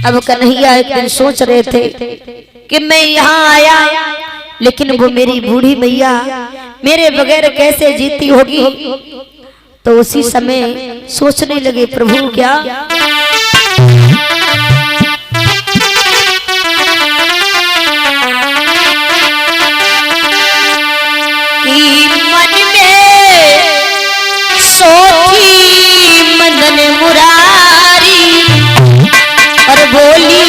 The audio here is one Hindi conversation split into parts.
अब कन्हैया एक दिन सोच रहे थे कि मैं यहाँ आया, लेकिन वो मेरी बूढ़ी मैया मेरे बगैर कैसे जीती होगी। तो उसी समय सोचने लगे, प्रभु क्या मन में सोची मदन मुरारी और बोली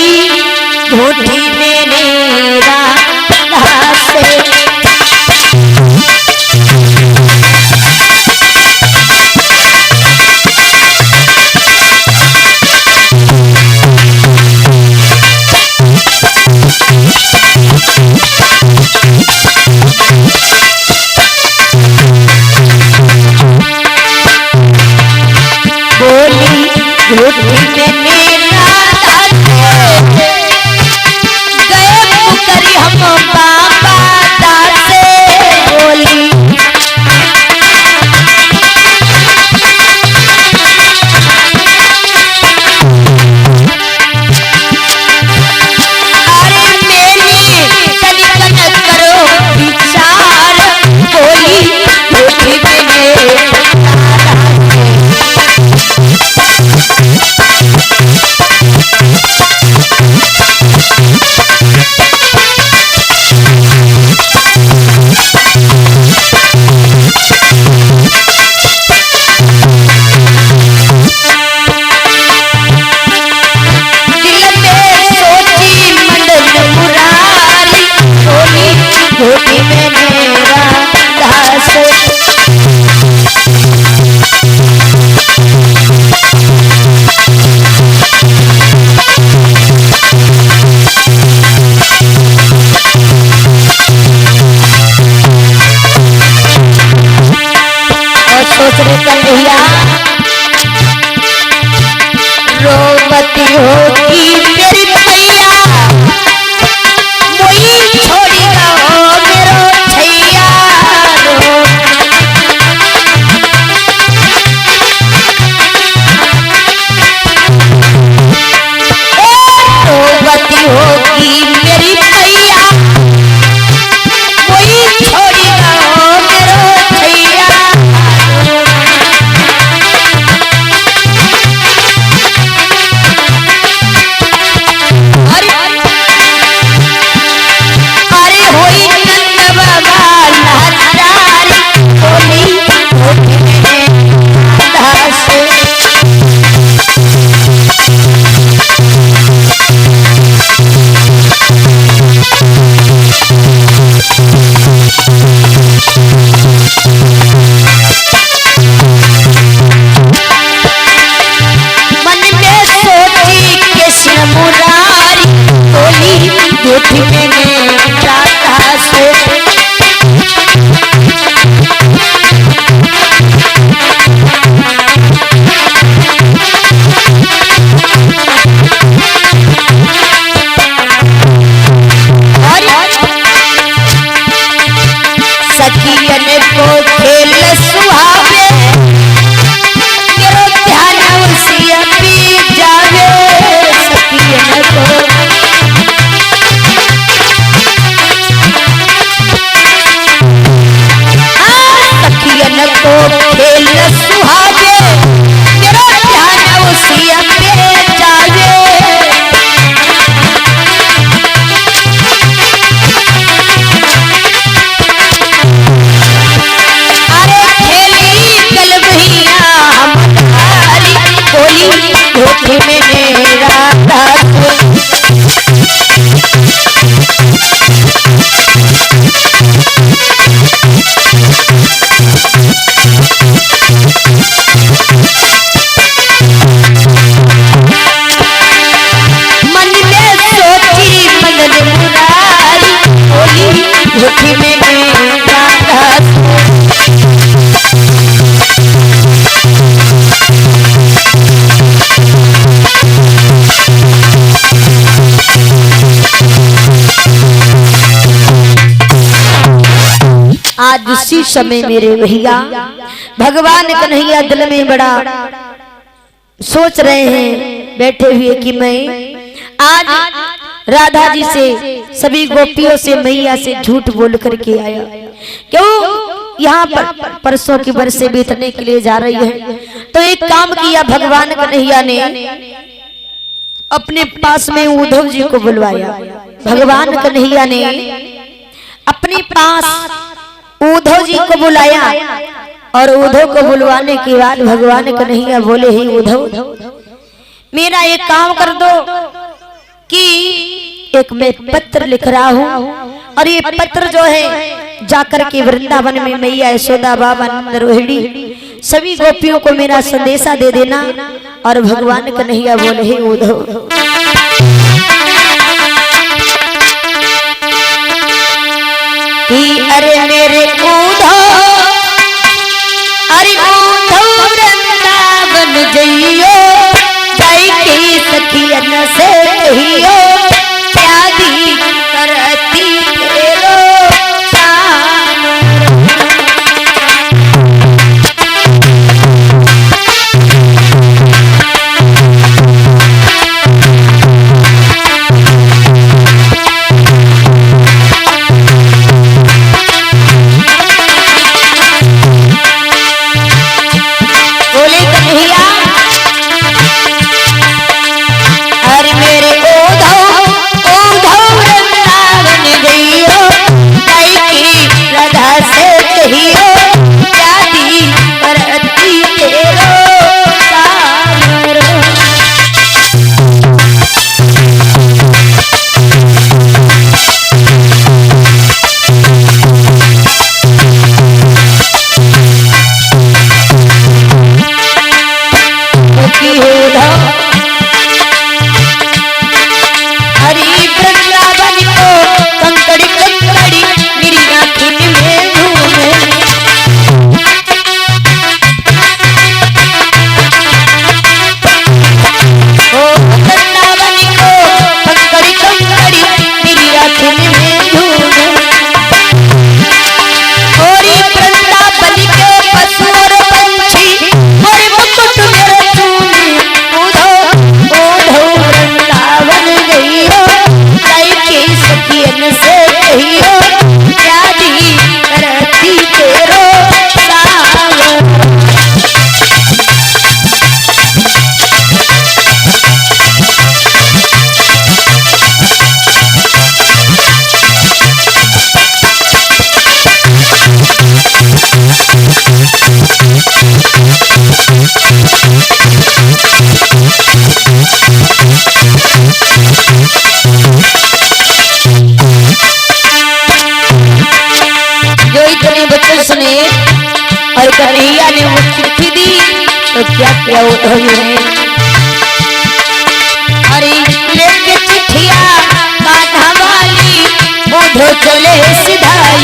घोटी मेरे राधा से। रोवती होगी मेरी मैया, मोई छोड़ी गो मेरो छैया। रोवती होगी मेरी मैया, मोई छोड़ी गो मेरो छैया। आज उसी समय मेरे भैया भगवान कन्हैया दिल में बड़ा सोच रहे हैं बैठे हुए कि मैं आज राधा जी से सभी गोपियों से मैया से झूठ बोल करके आया। क्यों? यहाँ पर परसों की बरसें बीतने के लिए जा रही है। तो एक काम किया भगवान कन्हैया ने, अपने पास में उद्धव जी को बुलवाया। भगवान कन्हैया ने अपने पास उद्धव जी को बुलाया और उद्धव को बुलवाने के बाद भगवान कन्हैया बोले, ही उद्धव मेरा एक काम कर दो कि एक मैं पत्र लिख रहा हूँ और ये पत्र जो है जाकर के वृंदावन में मैया यशोदा बाबा नंद रोहिणी सभी गोपियों को मेरा संदेशा दे देना। और भगवान कन्हैया बोले, हे उद्धव कि अरे मेरे उद्धव, अरे उद्धव वृंदावन जइयो जाई की सखियन से कहियो प्यादी करती फेरो और कन्हैया ने वो चिट्ठी दी तो क्या किया उद्धव ने, अरे लेके चिट्ठिया कान्हा वाली उद्धव चले सिधाई।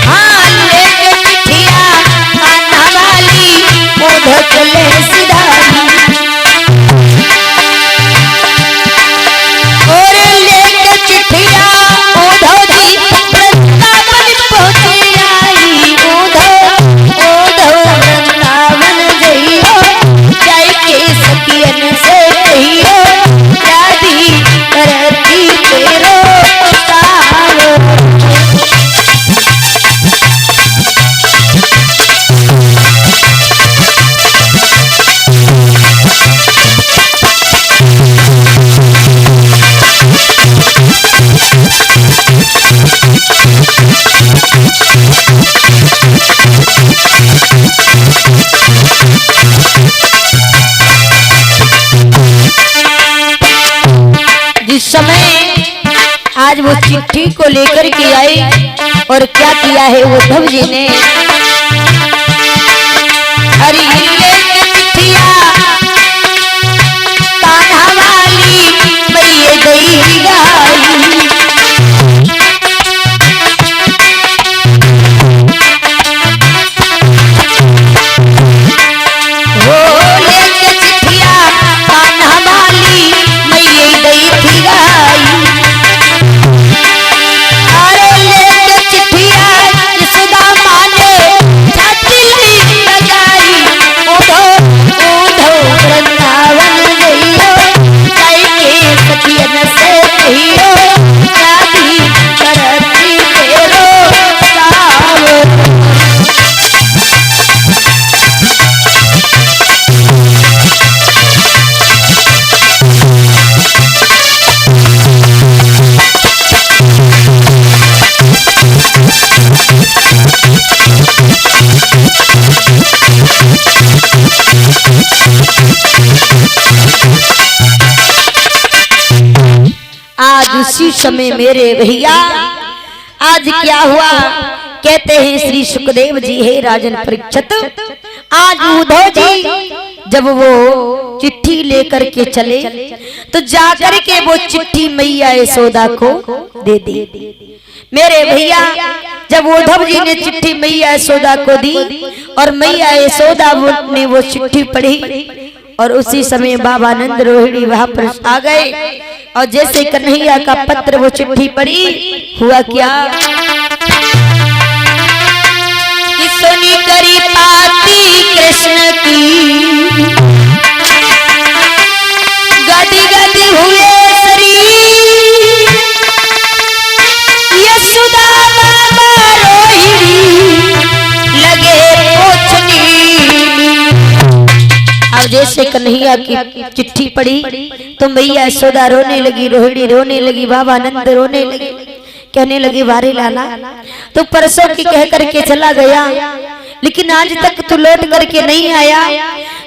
हाँ लेके चिट्ठिया कान्हा वाली उद्धव चले सिधाई। जिस समय आज वो चिट्ठी को लेकर के आए और क्या किया है उद्धव जी ने, अरे चिट्ठिया कान्हा वाली मैया गई गाई। अरे ले चिट्ठिया यशोदा माँ ने आज उसी समय मेरे भैया आज क्या हुआ, कहते हैं श्री सुखदेव जी है राजन परीक्षित, आज उद्धव जी जब वो चिट्ठी लेकर के चले तो जाकर के वो चिट्ठी मैया यशोदा को दे दी। मेरे भैया जब उद्धव जी ने चिट्ठी मैया यशोदा को दी और मैया यशोदा ने वो चिट्ठी पढ़ी और उसी समय बाबा नंद रोहिणी वहां पर आ गए और जैसे कन्हैया का पत्र वो चिट्ठी पढ़ी, हुआ क्या कि सुनी करी पाती कृष्ण की गदी गदी हुए शरीर, यशोदा बाबा रोहिणी लगे पूछनी। अब जैसे कन्हैया की चिट्ठी पढ़ी तो मैया यशोदा रोने लगी, रोहिणी रोने लगी, बाबा नंद रोने लगे, कहने लगे वारे लाला तो परसों की कह करके चला गया लेकिन आज तक तू लौट करके नहीं आया,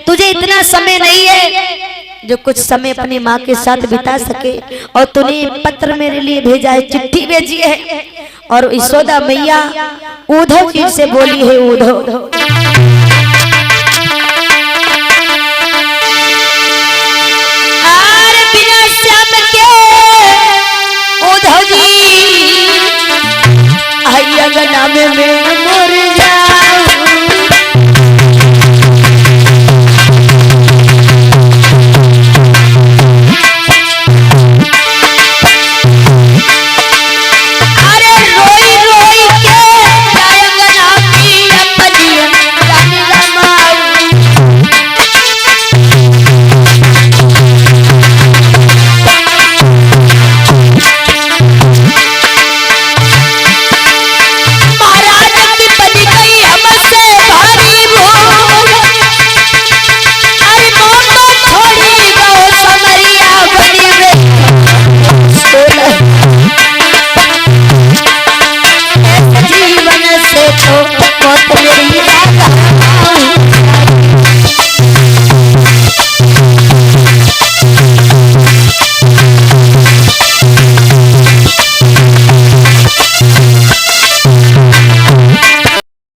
तुझे इतना समय नहीं है जो कुछ समय अपनी माँ के साथ बिता सके और तूने पत्र मेरे लिए भेजा है, चिट्ठी भेजी है। और यशोदा मैया उद्धव जी से बोली है, उद्धव